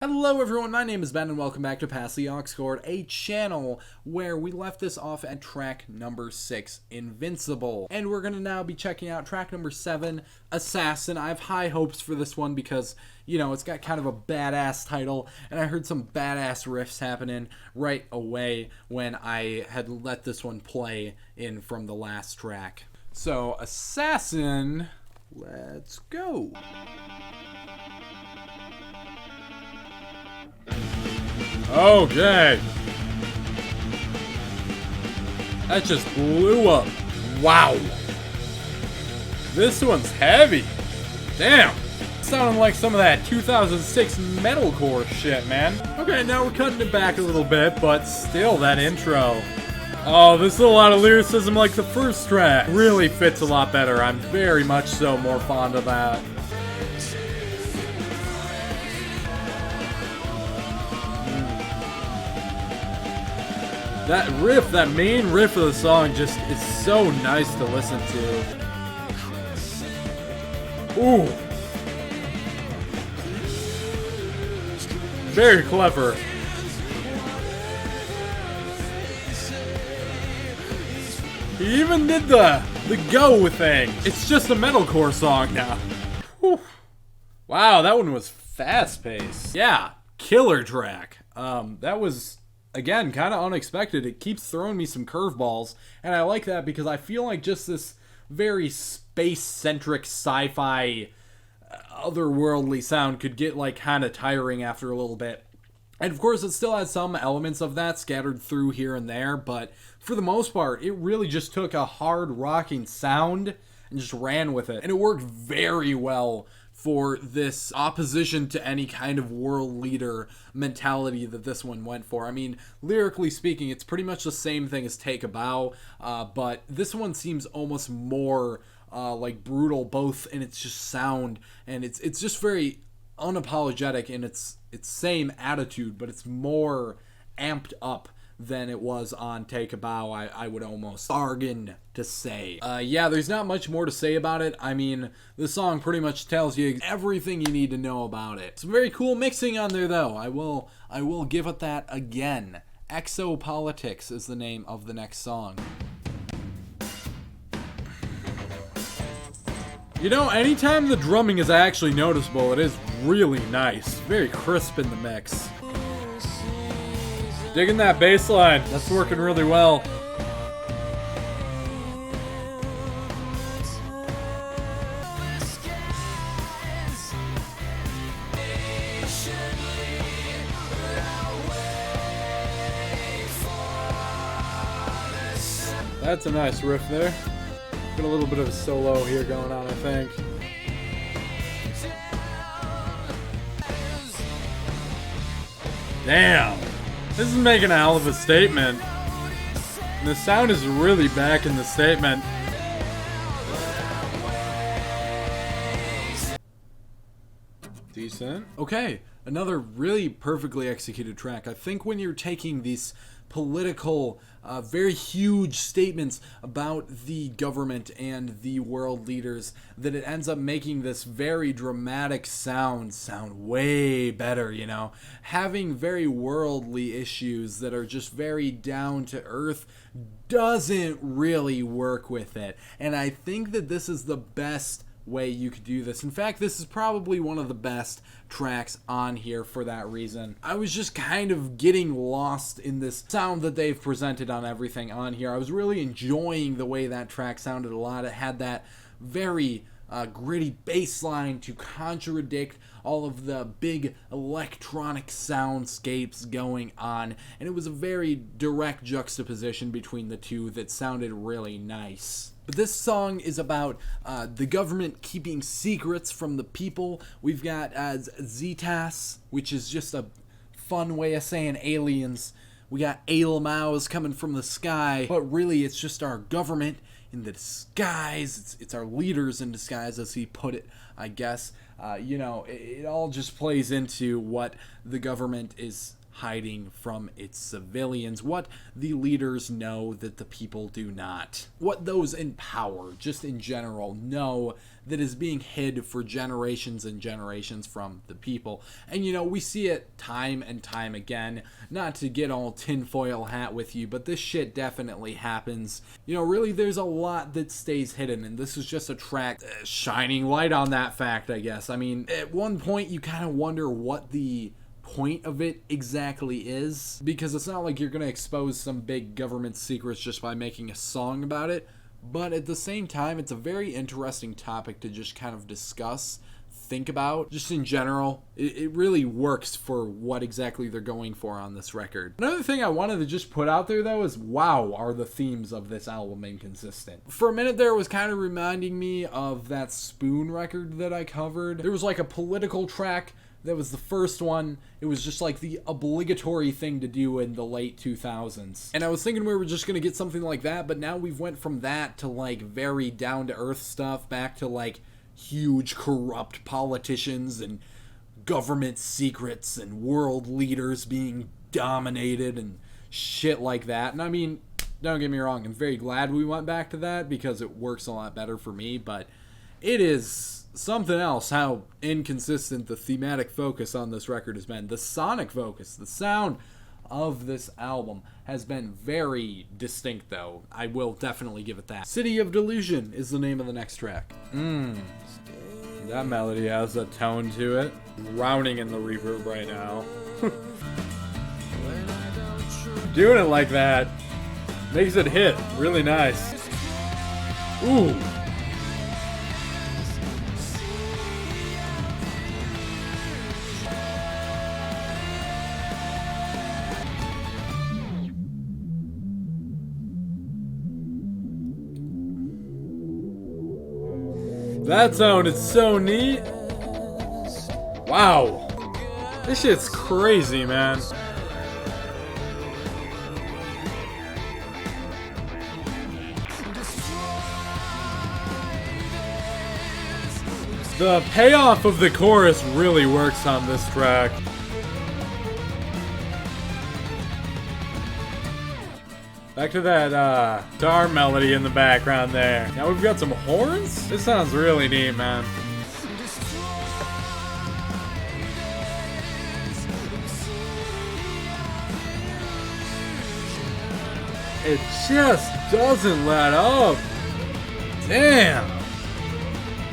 Hello everyone, my name is Ben and welcome back to PASSTHEauxCORD, a channel where we left this off at track number 6, Invincible. And we're going to now be checking out track number 7, Assassin. I have high hopes for this one because, you know, it's got kind of a badass title, and I heard some badass riffs happening right away when I had let this one play in from the last track. So, Assassin, let's go. Okay. That just blew up. Wow. This one's heavy. Damn. Sounding like some of that 2006 metalcore shit, man. Okay, now we're cutting it back a little bit, but still that intro. Oh, this is a lot of lyricism like the first track. Really fits a lot better. I'm very much so more fond of that. That riff, that main riff of the song just is so nice to listen to. Ooh. Very clever. He even did the go thing. It's just a metalcore song now. Whew. Wow, that one was fast-paced. Yeah, killer track. That was... Again, kind of unexpected. It keeps throwing me some curveballs, and I like that because I feel like just this very space-centric sci-fi otherworldly sound could get like kind of tiring after a little bit. And of course it still has some elements of that scattered through here and there, but for the most part it really just took a hard rocking sound and just ran with it. And it worked very well for this opposition to any kind of world leader mentality that this one went for. I mean, lyrically speaking, it's pretty much the same thing as Take a Bow, but this one seems almost more like brutal, both in its just sound, and it's just very unapologetic in its same attitude, but it's more amped up than it was on Take a Bow, I would almost bargain to say. Yeah, there's not much more to say about it. I mean, the song pretty much tells you everything you need to know about it. Some very cool mixing on there, though. I will give it that again. Exopolitics is the name of the next song. You know, anytime the drumming is actually noticeable, it is really nice. Very crisp in the mix. Digging that bass line. That's working really well. That's a nice riff there. Got a little bit of a solo here going on, I think. Damn. This is making a hell of a statement. The sound is really back in the statement. Decent. Okay, another really perfectly executed track. I think when you're taking these political, very huge statements about the government and the world leaders, that it ends up making this very dramatic sound way better, you know? Having very worldly issues that are just very down to earth doesn't really work with it. And I think that this is the best way you could do this. In fact, this is probably one of the best tracks on here for that reason. I was just kind of getting lost in this sound that they've presented on everything on here. I was really enjoying the way that track sounded a lot. It had that very gritty bass line to contradict all of the big electronic soundscapes going on, and it was a very direct juxtaposition between the two that sounded really nice. But this song is about the government keeping secrets from the people. We've got Zetas, which is just a fun way of saying aliens. We got Ailmaus coming from the sky, but really it's just our government in the disguise. It's our leaders in disguise, as he put it, I guess. You know, it all just plays into what the government is hiding from its civilians, what the leaders know that the people do not, what those in power, just in general, know that is being hid for generations and generations from the people. And you know, we see it time and time again, not to get all tinfoil hat with you, but this shit definitely happens. You know, really there's a lot that stays hidden, and this is just a track shining light on that fact, I guess. I mean, at one point you kind of wonder what the point of it exactly is, because it's not like you're going to expose some big government secrets just by making a song about it, but at the same time it's a very interesting topic to just kind of discuss, think about, just in general. It really works for what exactly they're going for on this record. Another thing I wanted to just put out there though is, wow, are the themes of this album inconsistent. For a minute there, it was kind of reminding me of that Spoon record that I covered. There was like a political track that was the first one. It was just like the obligatory thing to do in the late 2000s. And I was thinking we were just gonna get something like that, but now we've went from that to like very down-to-earth stuff back to like huge corrupt politicians and government secrets and world leaders being dominated and shit like that. And I mean, don't get me wrong, I'm very glad we went back to that because it works a lot better for me, but it is something else how inconsistent the thematic focus on this record has been. The sonic focus, the sound of this album has been very distinct though. I will definitely give it that. City of Delusion is the name of the next track. That melody has a tone to it. Drowning in the reverb right now. Doing it like that makes it hit really nice. Ooh. That sounded so neat. Wow. This shit's crazy, man. The payoff of the chorus really works on this track. Back to that guitar melody in the background there. Now we've got some horns? This sounds really neat, man. It just doesn't let up. Damn.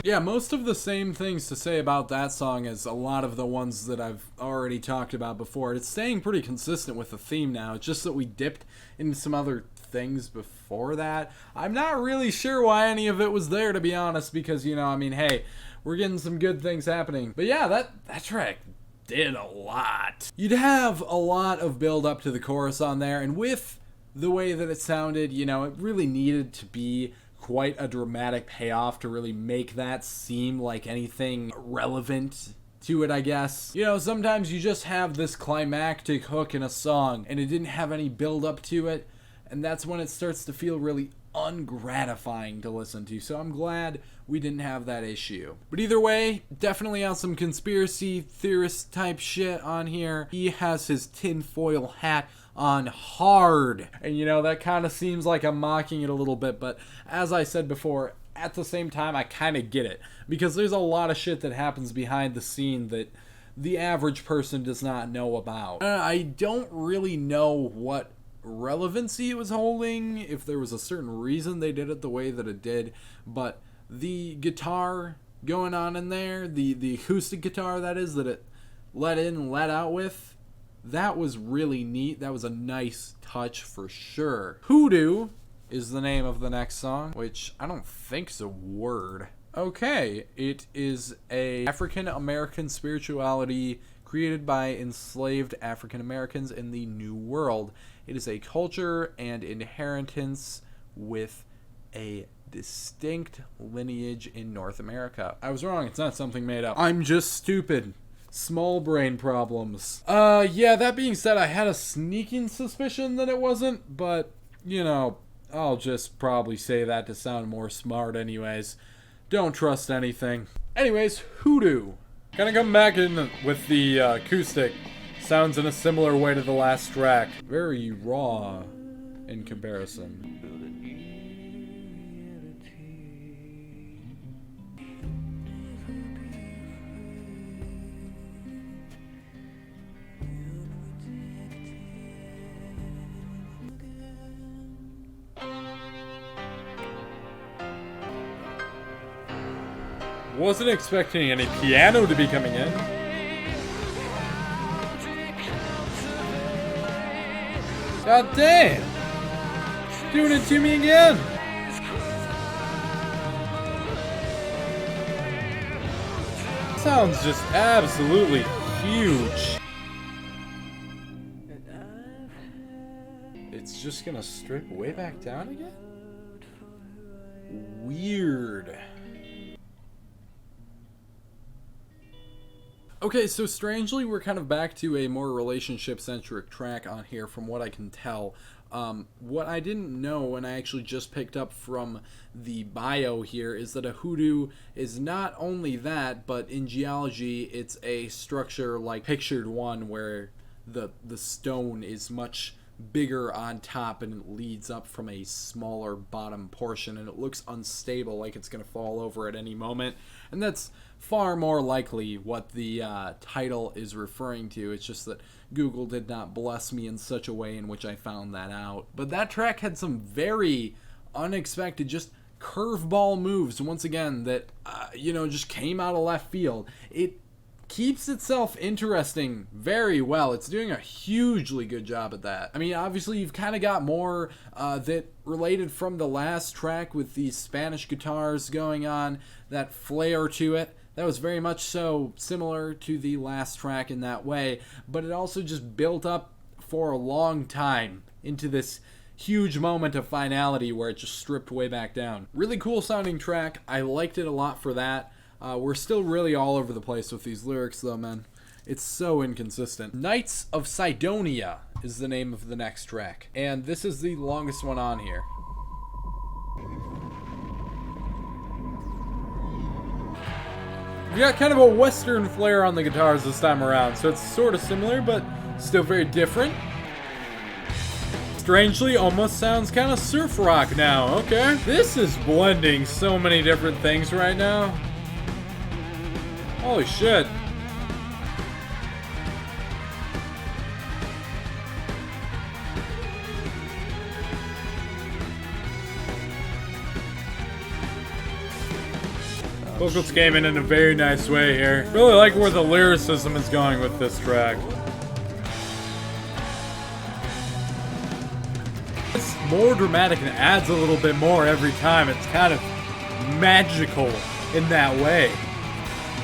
Yeah, most of the same things to say about that song as a lot of the ones that I've already talked about before. It's staying pretty consistent with the theme now. It's just that we dipped into some other things before that. I'm not really sure why any of it was there, to be honest, because, you know, I mean, hey, we're getting some good things happening. But yeah, that track did a lot. You'd have a lot of build up to the chorus on there, and with the way that it sounded, you know, it really needed to be quite a dramatic payoff to really make that seem like anything relevant to it, I guess. You know, sometimes you just have this climactic hook in a song and it didn't have any build up to it, and that's when it starts to feel really ungratifying to listen to. So I'm glad we didn't have that issue. But either way, definitely on some conspiracy theorist type shit on here. He has his tinfoil hat on hard. And you know, that kind of seems like I'm mocking it a little bit, but as I said before, at the same time, I kind of get it. Because there's a lot of shit that happens behind the scene that the average person does not know about. I don't really know what relevancy it was holding, if there was a certain reason they did it the way that it did, but the guitar going on in there, the acoustic guitar that is, that it let in and let out with, that was really neat. That was a nice touch for sure. Hoodoo is the name of the next song, which I don't think's a word. Okay, it is a African American spirituality created by enslaved African Americans in the New World. It is a culture and inheritance with a distinct lineage in North America. I was wrong, it's not something made up. I'm just stupid. Small brain problems. Yeah, that being said, I had a sneaking suspicion that it wasn't, but, you know, I'll just probably say that to sound more smart anyways. Don't trust anything. Anyways, Hoodoo. Kind of come back in with the acoustic sounds in a similar way to the last track. Very raw in comparison. Wasn't expecting any piano to be coming in. God damn! It's doing it to me again! Sounds just absolutely huge. It's just gonna strip way back down again? Weird. Okay, so strangely, we're kind of back to a more relationship-centric track on here from what I can tell. What I didn't know when I actually just picked up from the bio here is that a hoodoo is not only that, but in geology, it's a structure like pictured one where the stone is much bigger on top and it leads up from a smaller bottom portion and it looks unstable, like it's going to fall over at any moment. And that's far more likely what the title is referring to. It's just that Google did not bless me in such a way in which I found that out. But that track had some very unexpected, just curveball moves, once again, that, just came out of left field. It keeps itself interesting very well. It's doing a hugely good job at that. I mean, obviously, you've kind of got more that related from the last track with these Spanish guitars going on, that flair to it. That was very much so similar to the last track in that way, but it also just built up for a long time into this huge moment of finality where it just stripped way back down. Really cool sounding track. I liked it a lot for that. We're still really all over the place with these lyrics though, man. It's so inconsistent. Knights of Cydonia is the name of the next track, and this is the longest one on here. We got kind of a Western flair on the guitars this time around, so it's sort of similar, but still very different. Strangely, almost sounds kind of surf rock now. Okay. This is blending so many different things right now. Holy shit. Vocals came in a very nice way here. Really like where the lyricism is going with this track. It's more dramatic and adds a little bit more every time. It's kind of magical in that way.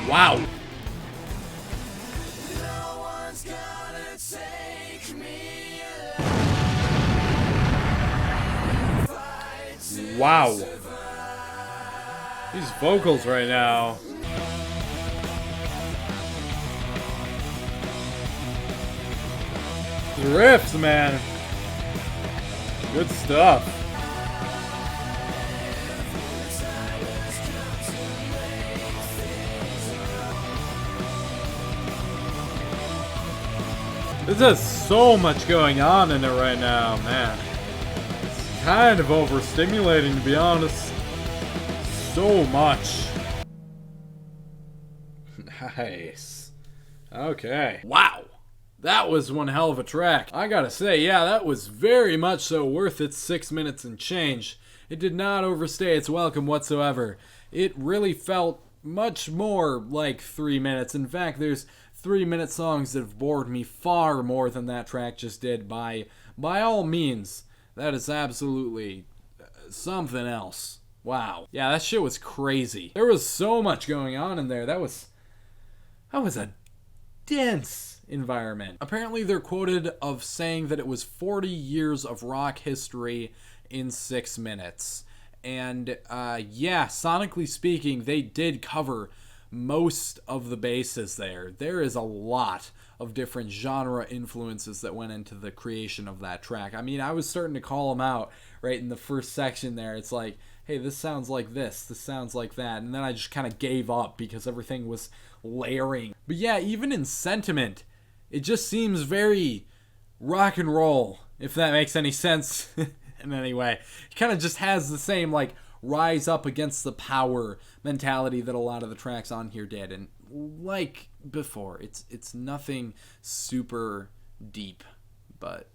Wow. Wow. These vocals right now. The riffs, man. Good stuff. This has so much going on in it right now, man. It's kind of overstimulating, to be honest. So much. Nice. Okay. Wow. That was one hell of a track. I gotta say, yeah, that was very much so worth its 6 minutes and change. It did not overstay its welcome whatsoever. It really felt much more like 3 minutes. In fact, there's 3-minute songs that have bored me far more than that track just did. By all means, that is absolutely something else. Wow. Yeah, that shit was crazy. There was so much going on in there. That was a dense environment. Apparently they're quoted of saying that it was 40 years of rock history in 6 minutes. And yeah, sonically speaking, they did cover most of the bases there. There is a lot of different genre influences that went into the creation of that track. I mean, I was starting to call them out right in the first section there. It's like, hey, this sounds like this sounds like that, and then I just kind of gave up because everything was layering. But yeah, even in sentiment, It just seems very rock and roll, if that makes any sense in any way. It kind of just has the same, like, rise up against the power mentality that a lot of the tracks on here did. And like before, it's nothing super deep, but,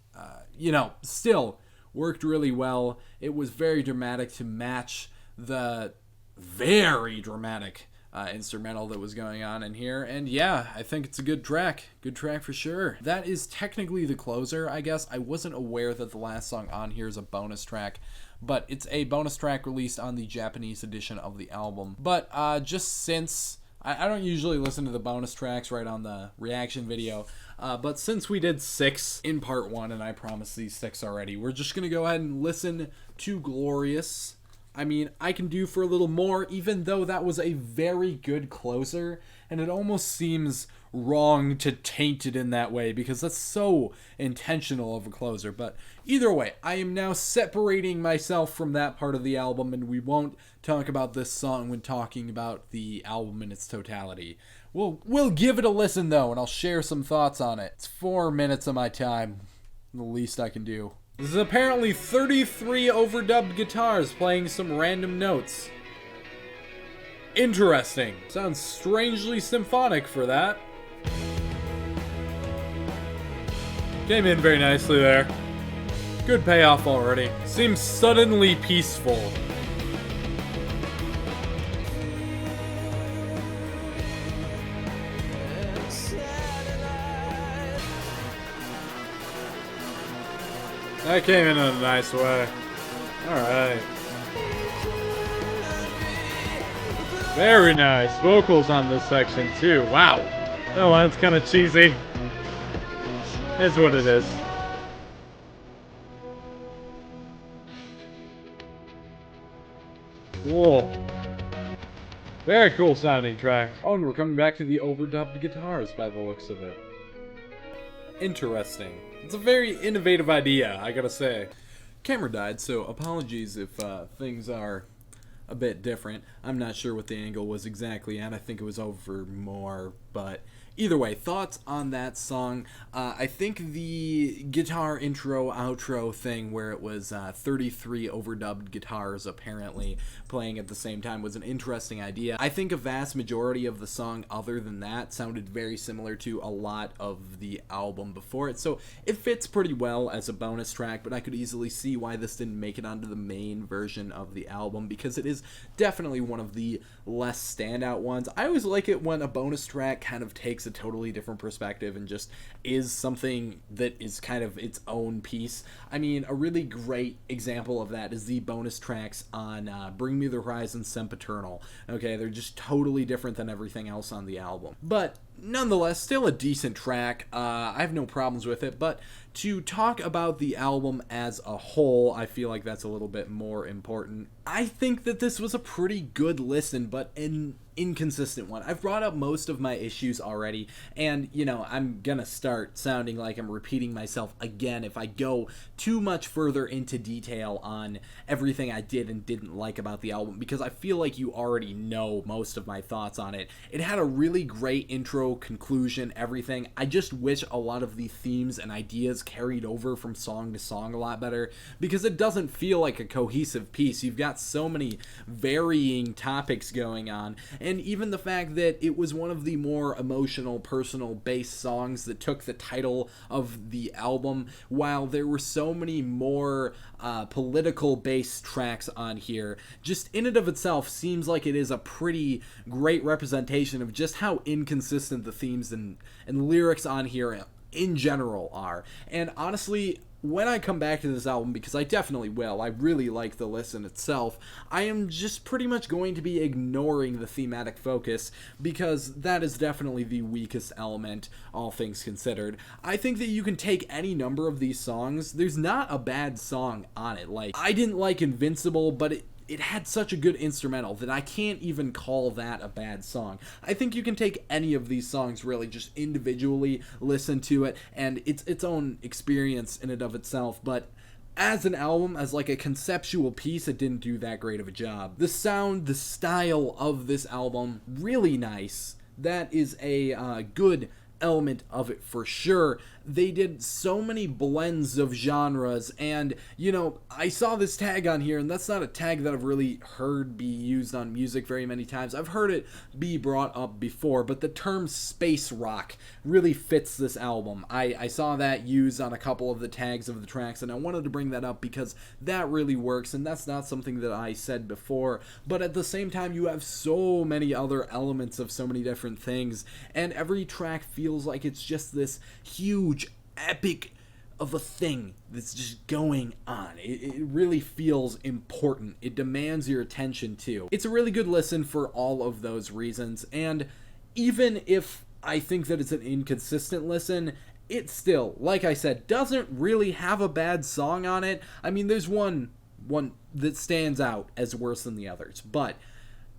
still worked really well. It was very dramatic to match the very dramatic instrumental that was going on in here. And yeah, I think it's a good track. Good track for sure. That is technically the closer, I guess. I wasn't aware that the last song on here is a bonus track, but it's a bonus track released on the Japanese edition of the album. But just since I don't usually listen to the bonus tracks right on the reaction video, but since we did 6 in part 1, and I promised these 6 already, we're just going to go ahead and listen to Glorious. I mean, I can do for a little more, even though that was a very good closer, and it almost seems wrong to taint it in that way, because that's so intentional of a closer. But either way, I am now separating myself from that part of the album, and we won't talk about this song when talking about the album in its totality. We'll give it a listen, though, and I'll share some thoughts on it. It's 4 minutes of my time, the least I can do. This is apparently 33 overdubbed guitars playing some random notes. Interesting. Sounds strangely symphonic for that. Came in very nicely there. Good payoff already. Seems suddenly peaceful. That came in a nice way. Alright. Very nice. Vocals on this section too. Wow. That line's kind of cheesy. It's what it is. Cool. Very cool sounding track. Oh, and we're coming back to the overdubbed guitars by the looks of it. Interesting. It's a very innovative idea, I gotta say. Camera died, so apologies if things are a bit different. I'm not sure what the angle was exactly at. I think it was over more, but either way, thoughts on that song. I think the guitar intro, outro thing where it was 33 overdubbed guitars apparently playing at the same time was an interesting idea. I think a vast majority of the song other than that sounded very similar to a lot of the album before it, so it fits pretty well as a bonus track, but I could easily see why this didn't make it onto the main version of the album, because it is definitely one of the less standout ones. I always like it when a bonus track kind of takes a totally different perspective and just is something that is kind of its own piece. I mean, a really great example of that is the bonus tracks on Bring Me the Horizon, Sempiternal. Okay, they're just totally different than everything else on the album. But nonetheless, still a decent track. I have no problems with it, but to talk about the album as a whole, I feel like that's a little bit more important. I think that this was a pretty good listen, but an inconsistent one. I've brought up most of my issues already, and, I'm gonna start sounding like I'm repeating myself again if I go too much further into detail on everything I did and didn't like about the album, because I feel like you already know most of my thoughts on it. It had a really great intro, conclusion, everything. I just wish a lot of the themes and ideas carried over from song to song a lot better, because it doesn't feel like a cohesive piece. You've got so many varying topics going on, and even the fact that it was one of the more emotional, personal based songs that took the title of the album, while there were so many more political based tracks on here, just in and of itself seems like it is a pretty great representation of just how inconsistent the themes and lyrics on here in general are. And honestly, when I come back to this album, because I definitely will, I really like the listen itself, I am just pretty much going to be ignoring the thematic focus, because that is definitely the weakest element, all things considered. I think that you can take any number of these songs. There's not a bad song on it. Like, I didn't like Invincible, but it had such a good instrumental that I can't even call that a bad song. I think you can take any of these songs, really, just individually listen to it, and it's its own experience in and of itself, but as an album, as like a conceptual piece, it didn't do that great of a job. The sound, the style of this album, really nice. That is a good element of it for sure. They did so many blends of genres, and you know, I saw this tag on here, and that's not a tag that I've really heard be used on music very many times. I've heard it be brought up before, but the term space rock really fits this album. I saw that used on a couple of the tags of the tracks, and I wanted to bring that up because that really works, and that's not something that I said before, but at the same time you have so many other elements of so many different things, and every track feels like it's just this huge epic of a thing that's just going on. It really feels important. It demands your attention too. It's a really good listen for all of those reasons, and even if I think that it's an inconsistent listen, it still, like I said, doesn't really have a bad song on it. I mean, there's one that stands out as worse than the others, but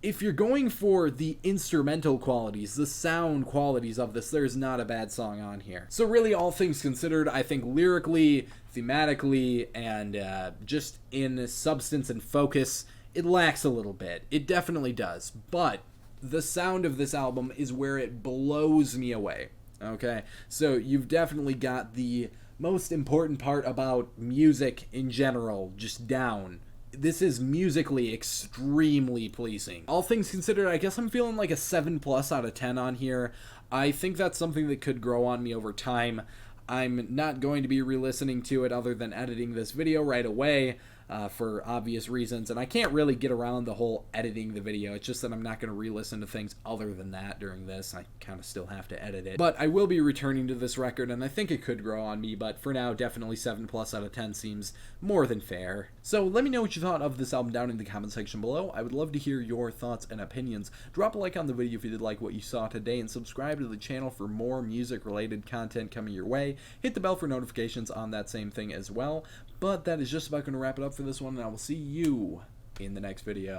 if you're going for the instrumental qualities, the sound qualities of this, there's not a bad song on here. So really, all things considered, I think lyrically, thematically, and just in substance and focus, it lacks a little bit. It definitely does. But the sound of this album is where it blows me away. Okay? So you've definitely got the most important part about music in general just down. This is musically extremely pleasing. All things considered, I guess I'm feeling like a 7+ out of 10 on here. I think that's something that could grow on me over time. I'm not going to be re-listening to it other than editing this video right away for obvious reasons, and I can't really get around the whole editing the video. It's just that I'm not going to re-listen to things other than that during this. I kind of still have to edit it. But I will be returning to this record, and I think it could grow on me, but for now, definitely 7+ out of 10 seems more than fair. So let me know what you thought of this album down in the comment section below. I would love to hear your thoughts and opinions. Drop a like on the video if you did like what you saw today, and subscribe to the channel for more music-related content coming your way. Hit the bell for notifications on that same thing as well. But that is just about going to wrap it up for this one, and I will see you in the next video.